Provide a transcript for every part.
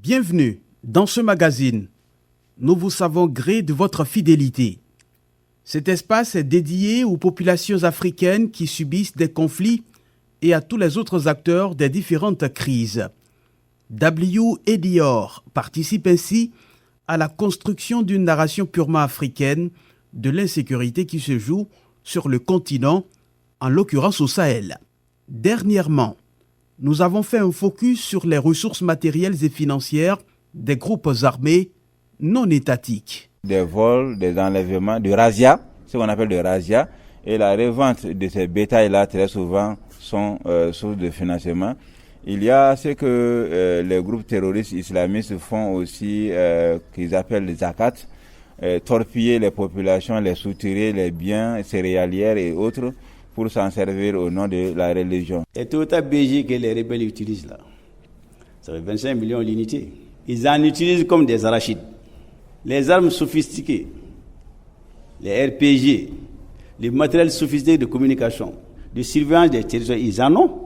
Bienvenue dans ce magazine. Nous vous savons gré de votre fidélité. Cet espace est dédié aux populations africaines qui subissent des conflits et à tous les autres acteurs des différentes crises. W et Dior participe ainsi à la construction d'une narration purement africaine de l'insécurité qui se joue sur le continent, en l'occurrence au Sahel. Dernièrement, nous avons fait un focus sur les ressources matérielles et financières des groupes armés non étatiques. Des vols, des enlèvements, de razzia, ce qu'on appelle de razzia, et la revente de ces bétails-là très souvent sont source de financement. Il y a ce que les groupes terroristes islamistes font aussi, qu'ils appellent les zakat, torpiller les populations, les soutirer les biens céréalières et autres pour s'en servir au nom de la religion. Et Toyota BG que les rebelles utilisent là, ça fait 25 millions d'unités. Ils en utilisent comme des arachides. Les armes sophistiquées, les RPG, les matériels sophistiqués de communication, de surveillance des territoires, ils en ont.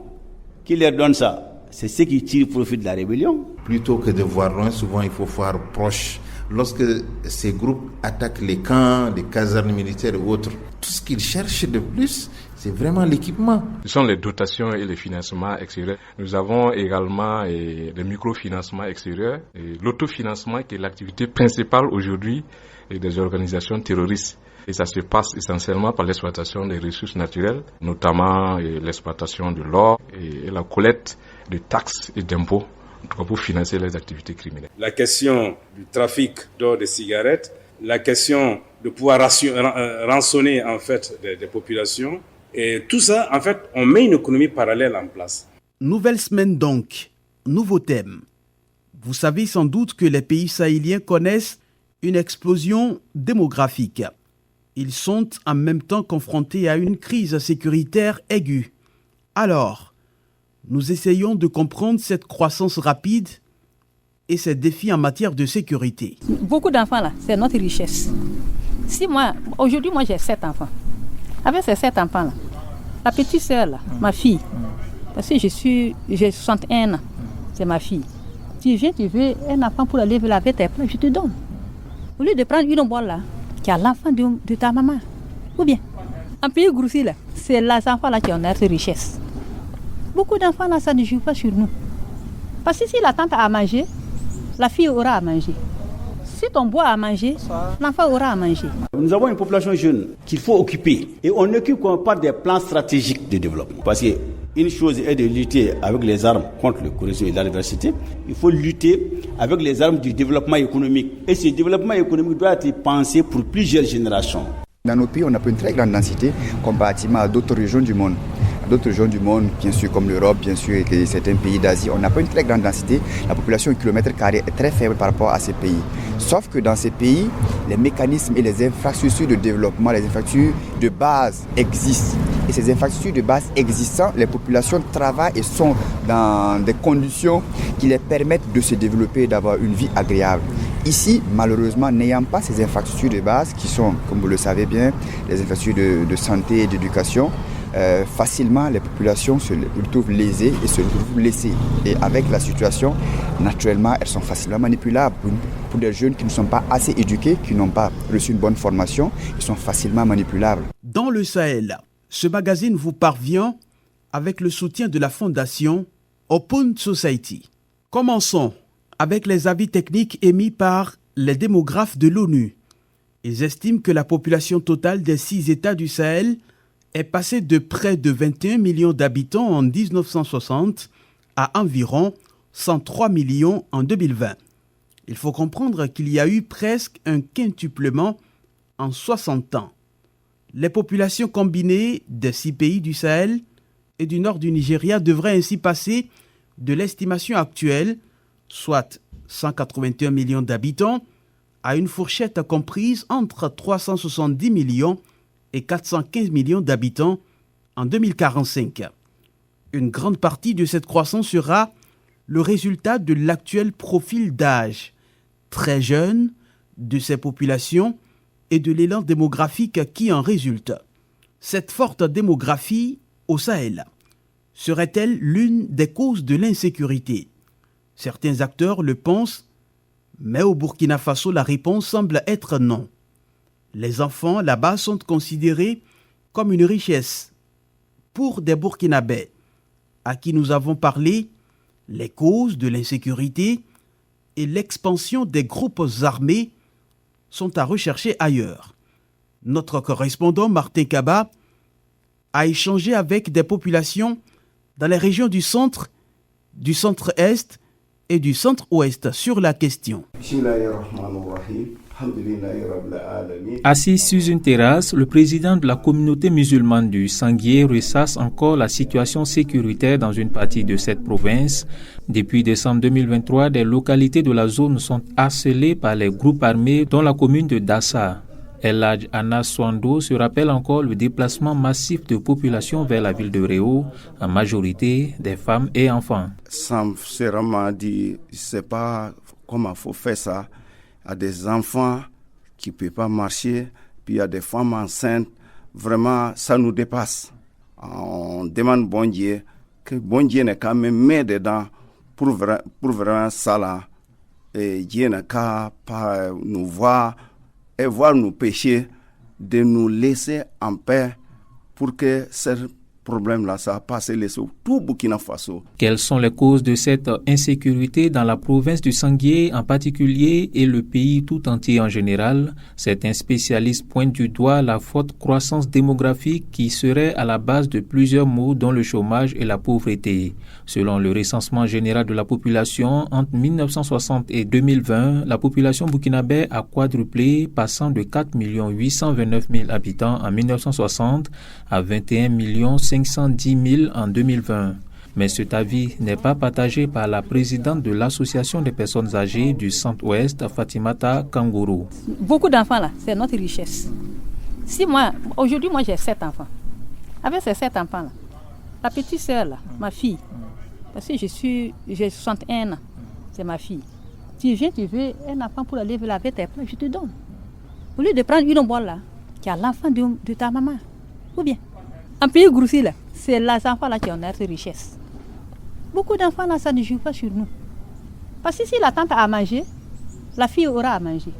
Qui leur donne ça? C'est ceux qui tirent profit de la rébellion. Plutôt que de voir loin, souvent il faut voir proche. Lorsque ces groupes attaquent les camps, les casernes militaires ou autres, tout ce qu'ils cherchent de plus, c'est vraiment l'équipement. Ce sont les dotations et les financements extérieurs. Nous avons également les microfinancements extérieurs et l'autofinancement qui est l'activité principale aujourd'hui des organisations terroristes. Et ça se passe essentiellement par l'exploitation des ressources naturelles, notamment l'exploitation de l'or et la collecte de taxes et d'impôts, en tout cas pour financer les activités criminelles. La question du trafic d'or de cigarettes, la question de pouvoir rançonner en fait des populations, et tout ça, en fait, on met une économie parallèle en place. Nouvelle semaine donc, nouveau thème. Vous savez sans doute que les pays sahéliens connaissent une explosion démographique. Ils sont en même temps confrontés à une crise sécuritaire aiguë. Alors, nous essayons de comprendre cette croissance rapide et ces défis en matière de sécurité. Beaucoup d'enfants là, c'est notre richesse. Aujourd'hui j'ai 7 enfants. Avec ces 7 enfants là, la petite sœur là, ma fille, parce que j'ai 61 ans, c'est ma fille. Tu veux un enfant pour aller laver tes plats, je te donne. Au lieu de prendre une boîte là, qui a l'enfant de ta maman. Ou bien, en pays grossi là, c'est les enfants là qui ont notre richesse. Beaucoup d'enfants là, ça ne joue pas sur nous. Parce que si la tante a à manger, la fille aura à manger. Si ton bois a à manger, l'enfant aura à manger. Nous avons une population jeune qu'il faut occuper. Et on occupe par des plans stratégiques de développement. Parce qu'une chose est de lutter avec les armes contre le corruption et l'adversité. Il faut lutter avec les armes du développement économique. Et ce développement économique doit être pensé pour plusieurs générations. Dans nos pays, on n'a pas une très grande densité comparativement à d'autres régions du monde. D'autres régions du monde, bien sûr, comme l'Europe, bien sûr, et certains pays d'Asie, on n'a pas une très grande densité. La population au kilomètre carré est très faible par rapport à ces pays. Sauf que dans ces pays, les mécanismes et les infrastructures de développement, les infrastructures de base existent. Et ces infrastructures de base existant, les populations travaillent et sont dans des conditions qui les permettent de se développer et d'avoir une vie agréable. Ici, malheureusement, n'ayant pas ces infrastructures de base, qui sont, comme vous le savez bien, les infrastructures de santé et d'éducation, facilement les populations se retrouvent lésées et se retrouvent laissées. Et avec la situation, naturellement, elles sont facilement manipulables. Pour des jeunes qui ne sont pas assez éduqués, qui n'ont pas reçu une bonne formation, ils sont facilement manipulables. Dans le Sahel, ce magazine vous parvient avec le soutien de la fondation Open Society. Commençons avec les avis techniques émis par les démographes de l'ONU. Ils estiment que la population totale des 6 États du Sahel est passée de près de 21 millions d'habitants en 1960 à environ 103 millions en 2020. Il faut comprendre qu'il y a eu presque un quintuplement en 60 ans. Les populations combinées des 6 pays du Sahel et du nord du Nigeria devraient ainsi passer de l'estimation actuelle, soit 181 millions d'habitants, à une fourchette comprise entre 370 millions et 415 millions d'habitants en 2045. Une grande partie de cette croissance sera le résultat de l'actuel profil d'âge très jeune de ces populations et de l'élan démographique qui en résulte. Cette forte démographie au Sahel serait-elle l'une des causes de l'insécurité ? Certains acteurs le pensent, mais au Burkina Faso, la réponse semble être non. Les enfants là-bas sont considérés comme une richesse. Pour des Burkinabés à qui nous avons parlé, les causes de l'insécurité et l'expansion des groupes armés sont à rechercher ailleurs. Notre correspondant Martin Kaba a échangé avec des populations dans les régions du centre-est et du centre-ouest sur la question. Assis sur une terrasse, le président de la communauté musulmane du Sanguié ressasse encore la situation sécuritaire dans une partie de cette province. Depuis décembre 2023, des localités de la zone sont harcelées par les groupes armés, dont la commune de Dassa. El Hadj Anas Swando se rappelle encore le déplacement massif de population vers la ville de Réau, en majorité des femmes et enfants. Sincèrement dit, je ne sais pas comment il faut faire ça. Il y a des enfants qui ne peuvent pas marcher, puis il y a des femmes enceintes. Vraiment, ça nous dépasse. On demande bon Dieu, que bon Dieu n'ait quand même mis dedans pour vraiment ça là. Et Dieu n'a qu'à pas nous voir et voir nos péchés, de nous laisser en paix pour que ce problème-là, ça passe sur tout Burkina Faso. Quelles sont les causes de cette insécurité dans la province du Sanguié en particulier et le pays tout entier en général? Certains spécialistes pointent du doigt la forte croissance démographique qui serait à la base de plusieurs maux dont le chômage et la pauvreté. Selon le recensement général de la population, entre 1960 et 2020, la population burkinabé a quadruplé, passant de 4 829 000 habitants en 1960 à 21 510 000 en 2020. Mais cet avis n'est pas partagé par la présidente de l'Association des personnes âgées du Centre-Ouest, Fatimata Kangourou. Beaucoup d'enfants là, c'est notre richesse. Aujourd'hui j'ai 7 enfants. Avec ces 7 enfants là, la petite sœur là, ma fille, parce que j'ai 61 ans, c'est ma fille. Tu veux un enfant pour aller laver tes plats, je te donne. Au lieu de prendre une boîte là, qui a l'enfant de ta maman, ou bien un pays grossi là, c'est les enfants là qui ont notre richesse. Beaucoup d'enfants là, ça ne joue pas sur nous. Parce que si la tante a à manger, la fille aura à manger.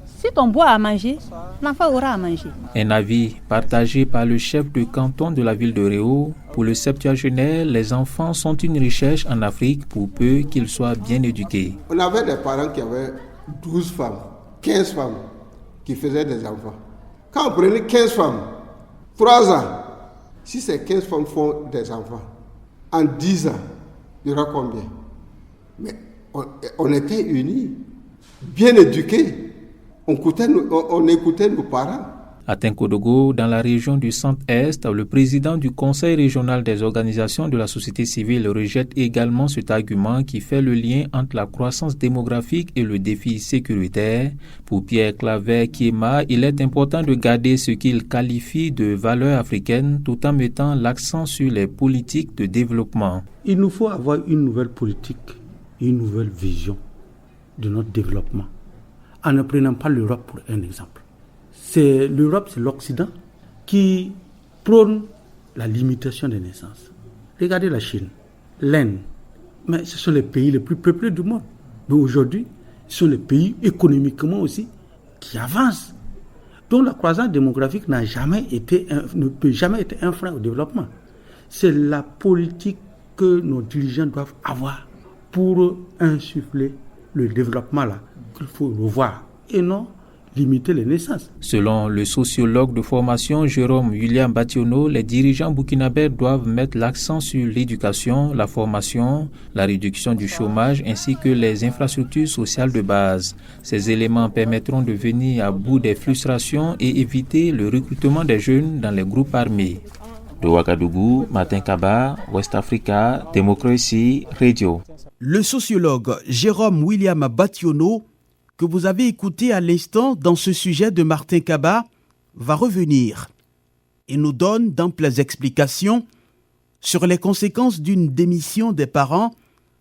Si ton bois a à manger, l'enfant aura à manger. Un avis partagé par le chef de canton de la ville de Réau. Pour le septuagénaire, les enfants sont une richesse en Afrique pour peu qu'ils soient bien éduqués. On avait des parents qui avaient 12 femmes, 15 femmes qui faisaient des enfants. Quand on prenait 15 femmes, 3 ans, si ces 15 femmes font des enfants, en 10 ans, il y aura combien? Mais on était unis, bien éduqués. On écoutait nos parents. À Tinkodogo, dans la région du Centre-Est, le président du Conseil régional des organisations de la société civile rejette également cet argument qui fait le lien entre la croissance démographique et le défi sécuritaire. Pour Pierre Claver Kiema, il est important de garder ce qu'il qualifie de valeurs africaines tout en mettant l'accent sur les politiques de développement. Il nous faut avoir une nouvelle politique, une nouvelle vision de notre développement, en ne prenant pas l'Europe pour un exemple. L'Europe, c'est l'Occident qui prône la limitation des naissances. Regardez la Chine, l'Inde, mais ce sont les pays les plus peuplés du monde. Mais aujourd'hui, ce sont les pays économiquement aussi qui avancent, dont la croissance démographique ne peut jamais être un frein au développement. C'est la politique que nos dirigeants doivent avoir pour insuffler le développement là qu'il faut revoir et non limiter les naissances. Selon le sociologue de formation Jérôme William Bationo, les dirigeants burkinabés doivent mettre l'accent sur l'éducation, la formation, la réduction du chômage ainsi que les infrastructures sociales de base. Ces éléments permettront de venir à bout des frustrations et éviter le recrutement des jeunes dans les groupes armés. De Ouagadougou, Martin Kaba, West Africa, Démocratie Radio. Le sociologue Jérôme William Bationo, que vous avez écouté à l'instant dans ce sujet de Martin Kaba, va revenir et nous donne d'amples explications sur les conséquences d'une démission des parents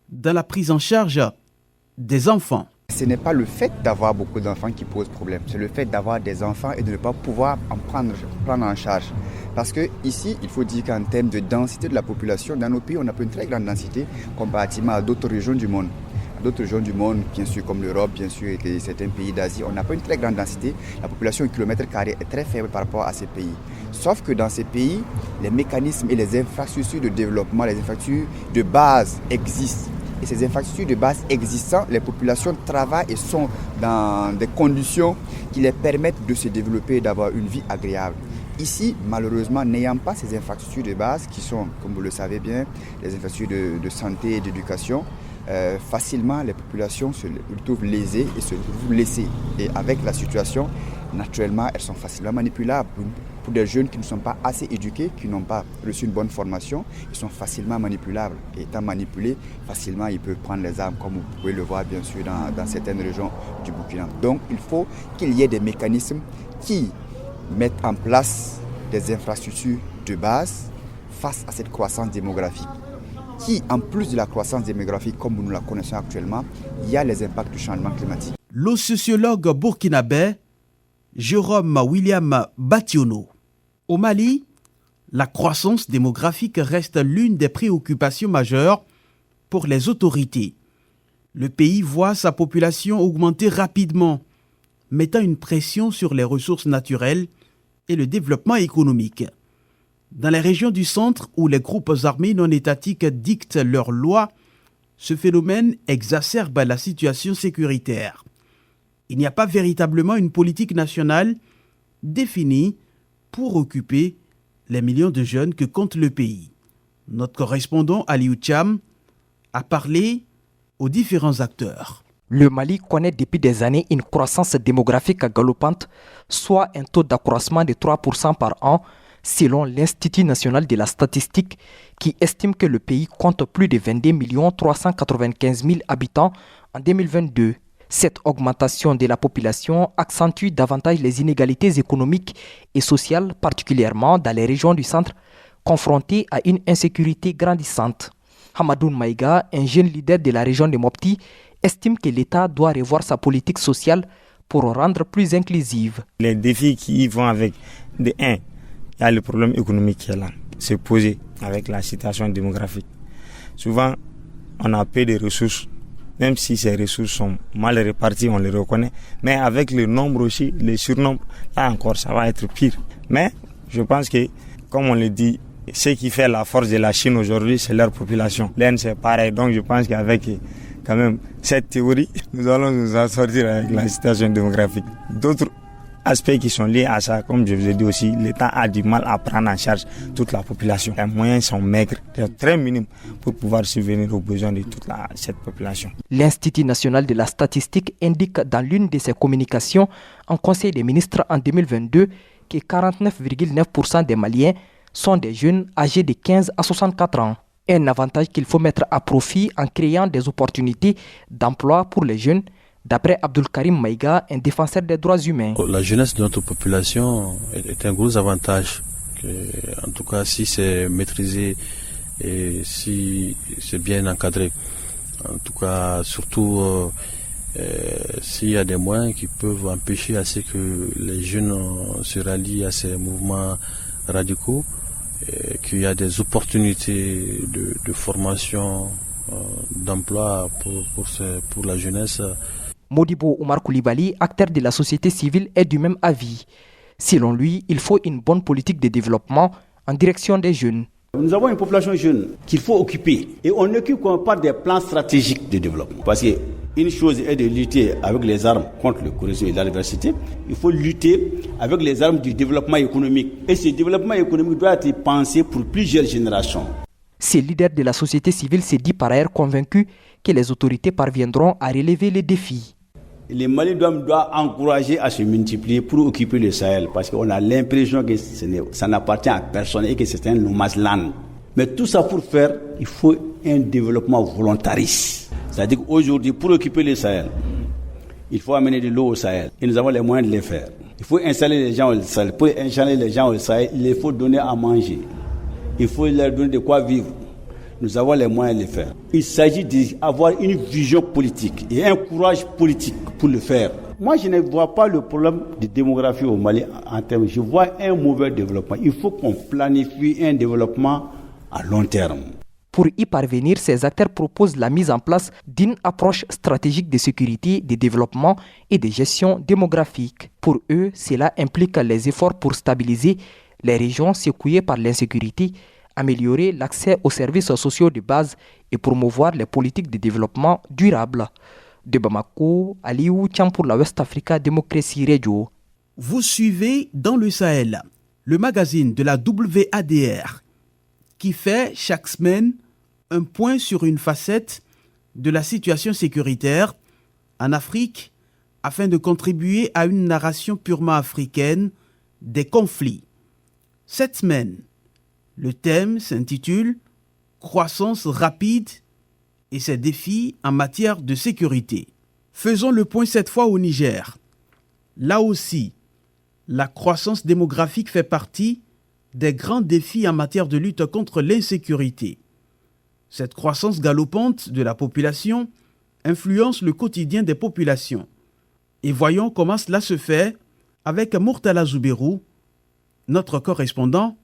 dans la prise en charge des enfants. Ce n'est pas le fait d'avoir beaucoup d'enfants qui pose problème, c'est le fait d'avoir des enfants et de ne pas pouvoir en prendre en charge. Parce que ici, il faut dire qu'en termes de densité de la population, dans nos pays, on n'a pas une très grande densité comparativement à d'autres régions du monde. D'autres régions du monde, bien sûr, comme l'Europe, bien sûr, et certains pays d'Asie, on n'a pas une très grande densité. La population au kilomètre carré est très faible par rapport à ces pays. Sauf que dans ces pays, les mécanismes et les infrastructures de développement, les infrastructures de base existent. Et ces infrastructures de base existantes, les populations travaillent et sont dans des conditions qui les permettent de se développer et d'avoir une vie agréable. Ici, malheureusement, n'ayant pas ces infrastructures de base qui sont, comme vous le savez bien, les infrastructures de santé et d'éducation, facilement les populations se retrouvent lésées et se retrouvent laissées. Et avec la situation, naturellement, elles sont facilement manipulables. Pour des jeunes qui ne sont pas assez éduqués, qui n'ont pas reçu une bonne formation, ils sont facilement manipulables. Et étant manipulés, facilement, ils peuvent prendre les armes, comme vous pouvez le voir bien sûr dans certaines régions du Burkina. Donc, il faut qu'il y ait des mécanismes qui mettent en place des infrastructures de base face à cette croissance démographique. Qui, en plus de la croissance démographique, comme nous la connaissons actuellement, il y a les impacts du changement climatique. Le sociologue burkinabé Jérôme William Bationo. Au Mali, la croissance démographique reste l'une des préoccupations majeures pour les autorités. Le pays voit sa population augmenter rapidement, mettant une pression sur les ressources naturelles et le développement économique. Dans les régions du centre où les groupes armés non étatiques dictent leurs lois, ce phénomène exacerbe la situation sécuritaire. Il n'y a pas véritablement une politique nationale définie pour occuper les millions de jeunes que compte le pays. Notre correspondant Aliou Cham a parlé aux différents acteurs. Le Mali connaît depuis des années une croissance démographique galopante, soit un taux d'accroissement de 3% par an, selon l'Institut national de la statistique qui estime que le pays compte plus de 22 395 000 habitants en 2022. Cette augmentation de la population accentue davantage les inégalités économiques et sociales, particulièrement dans les régions du centre, confrontées à une insécurité grandissante. Hamadoun Maïga, un jeune leader de la région de Mopti, estime que l'État doit revoir sa politique sociale pour rendre plus inclusive. Les défis qui y vont avec, de 1, il y a le problème économique qui est là, c'est posé avec la situation démographique. Souvent, on a peu de ressources, même si ces ressources sont mal réparties, on les reconnaît. Mais avec le nombre aussi, le surnombre, là encore, ça va être pire. Mais je pense que, comme on le dit, ce qui fait la force de la Chine aujourd'hui, c'est leur population. L'Inde, c'est pareil. Donc je pense qu'avec quand même cette théorie, nous allons nous en sortir avec la situation démographique. D'autres aspects qui sont liés à ça, comme je vous ai dit aussi, l'État a du mal à prendre en charge toute la population. Les moyens sont maigres, très minimes pour pouvoir subvenir aux besoins de toute cette population. L'Institut national de la statistique indique dans l'une de ses communications en Conseil des ministres en 2022 que 49,9% des Maliens sont des jeunes âgés de 15 à 64 ans. Un avantage qu'il faut mettre à profit en créant des opportunités d'emploi pour les jeunes, d'après Abdul Karim Maïga, un défenseur des droits humains. La jeunesse de notre population est un gros avantage, en tout cas si c'est maîtrisé et si c'est bien encadré. En tout cas, surtout s'il y a des moyens qui peuvent empêcher à ce que les jeunes se rallient à ces mouvements radicaux, qu'il y a des opportunités de formation, d'emploi pour la jeunesse. Modibo Oumar Koulibaly, acteur de la société civile, est du même avis. Selon lui, il faut une bonne politique de développement en direction des jeunes. Nous avons une population jeune qu'il faut occuper et on n'occupe pas des plans stratégiques de développement. Parce qu'une chose est de lutter avec les armes contre le corruption et l'adversité, il faut lutter avec les armes du développement économique. Et ce développement économique doit être pensé pour plusieurs générations. Ce leader de la société civile s'est dit par ailleurs convaincu que les autorités parviendront à relever les défis. Les Maliens doivent encourager à se multiplier pour occuper le Sahel parce qu'on a l'impression que ça n'appartient à personne et que c'est un no man's land. Mais tout ça pour faire, il faut un développement volontariste. C'est-à-dire qu'aujourd'hui, pour occuper le Sahel, il faut amener de l'eau au Sahel et nous avons les moyens de le faire. Il faut installer les gens au Sahel. Pour installer les gens au Sahel, il faut donner à manger. Il faut leur donner de quoi vivre. Nous avons les moyens de le faire. Il s'agit d'avoir une vision politique et un courage politique pour le faire. Moi, je ne vois pas le problème de démographie au Mali en termes. Je vois un mauvais développement. Il faut qu'on planifie un développement à long terme. Pour y parvenir, ces acteurs proposent la mise en place d'une approche stratégique de sécurité, de développement et de gestion démographique. Pour eux, cela implique les efforts pour stabiliser les régions secouées par l'insécurité, améliorer l'accès aux services sociaux de base et promouvoir les politiques de développement durable. De Bamako, Aliou Tcham pour la West Africa Democracy Radio. Vous suivez Dans le Sahel, le magazine de la WADR, qui fait chaque semaine un point sur une facette de la situation sécuritaire en Afrique afin de contribuer à une narration purement africaine des conflits. Cette semaine, le thème s'intitule « Croissance rapide et ses défis en matière de sécurité ». Faisons le point cette fois au Niger. Là aussi, la croissance démographique fait partie des grands défis en matière de lutte contre l'insécurité. Cette croissance galopante de la population influence le quotidien des populations. Et voyons comment cela se fait avec Murtala Zouberou, notre correspondant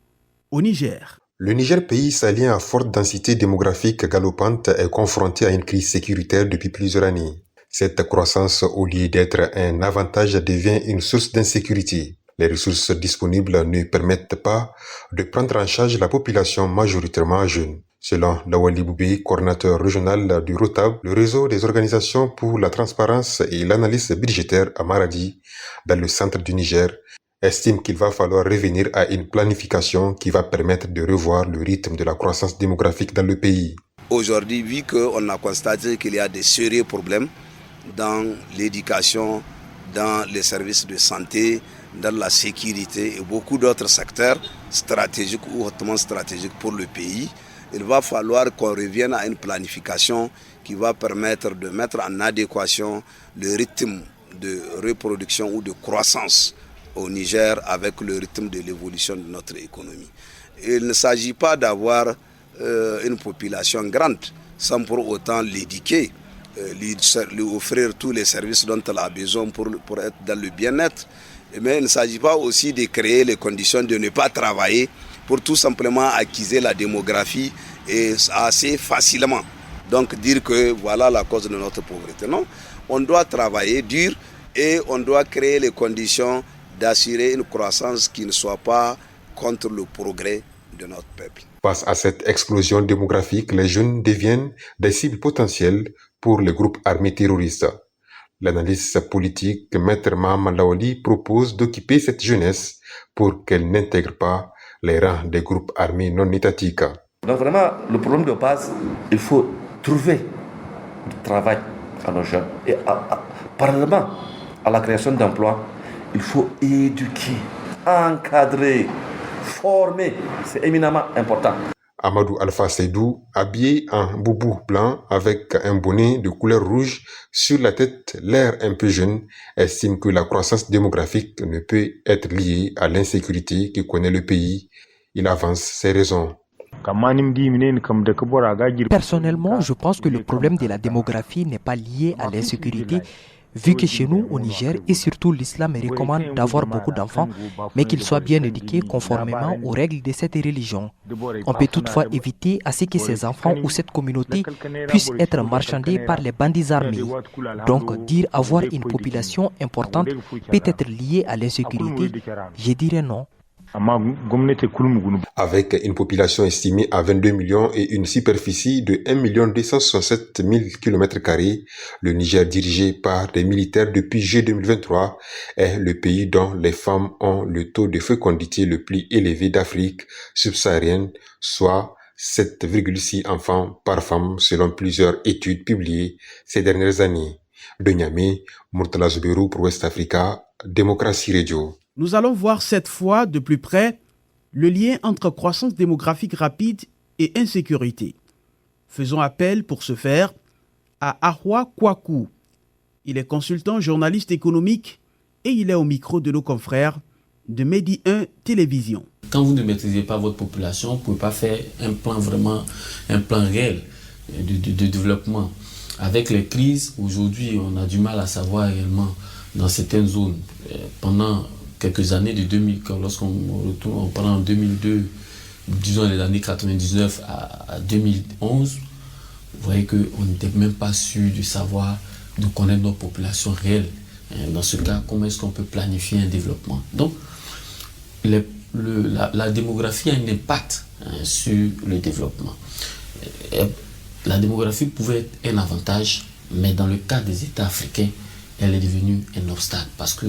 au Niger. Le Niger, pays sahélien à forte densité démographique galopante, est confronté à une crise sécuritaire depuis plusieurs années. Cette croissance, au lieu d'être un avantage, devient une source d'insécurité. Les ressources disponibles ne permettent pas de prendre en charge la population majoritairement jeune. Selon Lawali Boubé, coordinateur régional du ROTAB, le réseau des organisations pour la transparence et l'analyse budgétaire à Maradi, dans le centre du Niger, estime qu'il va falloir revenir à une planification qui va permettre de revoir le rythme de la croissance démographique dans le pays. Aujourd'hui, vu qu'on a constaté qu'il y a des sérieux problèmes dans l'éducation, dans les services de santé, dans la sécurité et beaucoup d'autres secteurs stratégiques ou hautement stratégiques pour le pays, il va falloir qu'on revienne à une planification qui va permettre de mettre en adéquation le rythme de reproduction ou de croissance au Niger avec le rythme de l'évolution de notre économie. Il ne s'agit pas d'avoir une population grande sans pour autant l'éduquer, lui offrir tous les services dont elle a besoin pour être dans le bien-être. Mais il ne s'agit pas aussi de créer les conditions de ne pas travailler pour tout simplement acquérir la démographie et assez facilement. Donc dire que voilà la cause de notre pauvreté. Non, on doit travailler dur et on doit créer les conditions d'assurer une croissance qui ne soit pas contre le progrès de notre peuple. Face à cette explosion démographique, les jeunes deviennent des cibles potentielles pour les groupes armés terroristes. L'analyste politique Maître Mahama Lawali propose d'occuper cette jeunesse pour qu'elle n'intègre pas les rangs des groupes armés non étatiques. Donc vraiment, le problème de base, il faut trouver du travail à nos jeunes. Et parallèlement à la création d'emplois, il faut éduquer, encadrer, former. C'est éminemment important. Amadou Alpha Seydou, habillé en boubou blanc avec un bonnet de couleur rouge sur la tête, l'air un peu jeune, estime que la croissance démographique ne peut être liée à l'insécurité que connaît le pays. Il avance ses raisons. Personnellement, je pense que le problème de la démographie n'est pas lié à l'insécurité, vu que chez nous, au Niger, et surtout l'islam recommande d'avoir beaucoup d'enfants, mais qu'ils soient bien éduqués conformément aux règles de cette religion. On peut toutefois éviter à ce que ces enfants ou cette communauté puissent être marchandés par les bandits armés. Donc, dire avoir une population importante peut être lié à l'insécurité, je dirais non. Avec une population estimée à 22 millions et une superficie de 1 267 000 km², le Niger, dirigé par des militaires depuis juillet 2023, est le pays dont les femmes ont le taux de fécondité le plus élevé d'Afrique subsaharienne, soit 7,6 enfants par femme selon plusieurs études publiées ces dernières années. De Niamey, Murtala Zouberou pour West Africa, Démocratie Radio. Nous allons voir cette fois de plus près le lien entre croissance démographique rapide et insécurité. Faisons appel pour ce faire à Ahwa Kwaku. Il est consultant journaliste économique et il est au micro de nos confrères de Medi 1 Télévision. Quand vous ne maîtrisez pas votre population, vous ne pouvez pas faire un plan réel de développement. Avec les crises, aujourd'hui, on a du mal à savoir réellement dans certaines zones. Pendant quelques années de 2000, lorsqu'on retourne, on prend en 2002, disons les années 99 à 2011, vous voyez qu'on n'était même pas sûr de savoir, de connaître notre population réelle. Dans ce cas, comment est-ce qu'on peut planifier un développement? Donc, la démographie a un impact sur le développement. La démographie pouvait être un avantage, mais dans le cas des États africains, elle est devenue un obstacle parce que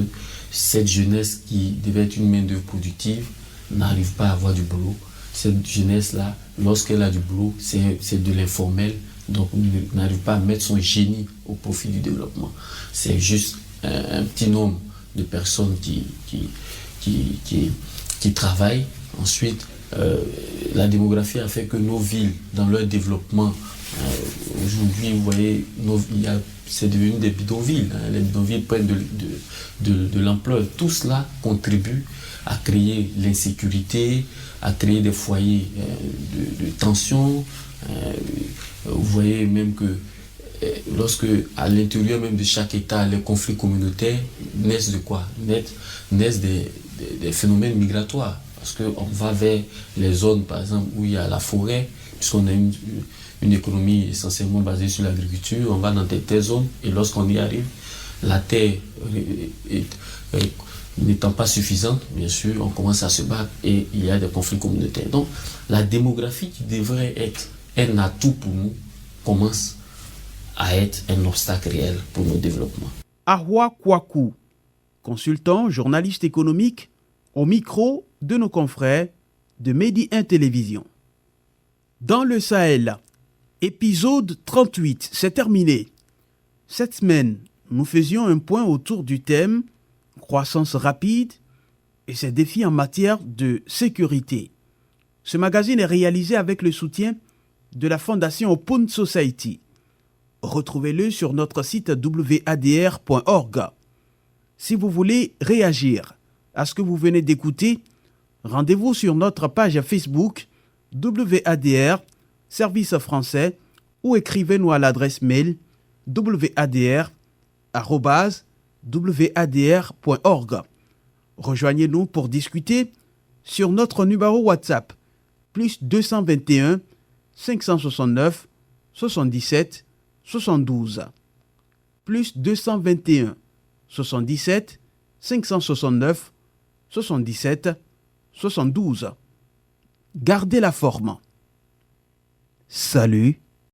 cette jeunesse qui devait être une main-d'œuvre productive n'arrive pas à avoir du boulot. Cette jeunesse-là, lorsqu'elle a du boulot, c'est de l'informel, donc n'arrive pas à mettre son génie au profit du développement. C'est juste un petit nombre de personnes qui travaillent. Ensuite, la démographie a fait que nos villes, dans leur développement, aujourd'hui, vous voyez, c'est devenu des bidonvilles. Les bidonvilles prennent de l'ampleur. Tout cela contribue à créer l'insécurité, à créer des foyers de tension. Vous voyez même que lorsque, à l'intérieur même de chaque État, les conflits communautaires naissent de quoi? Naissent des phénomènes migratoires. Parce qu'on va vers les zones, par exemple, où il y a la forêt, puisqu'on a une économie essentiellement basée sur l'agriculture, on va dans telles zones, et lorsqu'on y arrive, la terre n'étant pas suffisante, bien sûr, on commence à se battre et il y a des conflits communautaires. Donc, la démographie qui devrait être un atout pour nous commence à être un obstacle réel pour nos développements. Ahwa Kwaku, consultant, journaliste économique, au micro de nos confrères de Medi 1 Télévision. Dans le Sahel, épisode 38, c'est terminé. Cette semaine, nous faisions un point autour du thème croissance rapide et ses défis en matière de sécurité. Ce magazine est réalisé avec le soutien de la Fondation Open Society. Retrouvez-le sur notre site wadr.org. Si vous voulez réagir à ce que vous venez d'écouter, rendez-vous sur notre page Facebook WADR, service français, ou écrivez-nous à l'adresse mail wadr@wadr.org. Rejoignez-nous pour discuter sur notre numéro WhatsApp, plus 221 569 77 72. Plus 221 77 569 77 72. Gardez la forme. Salut.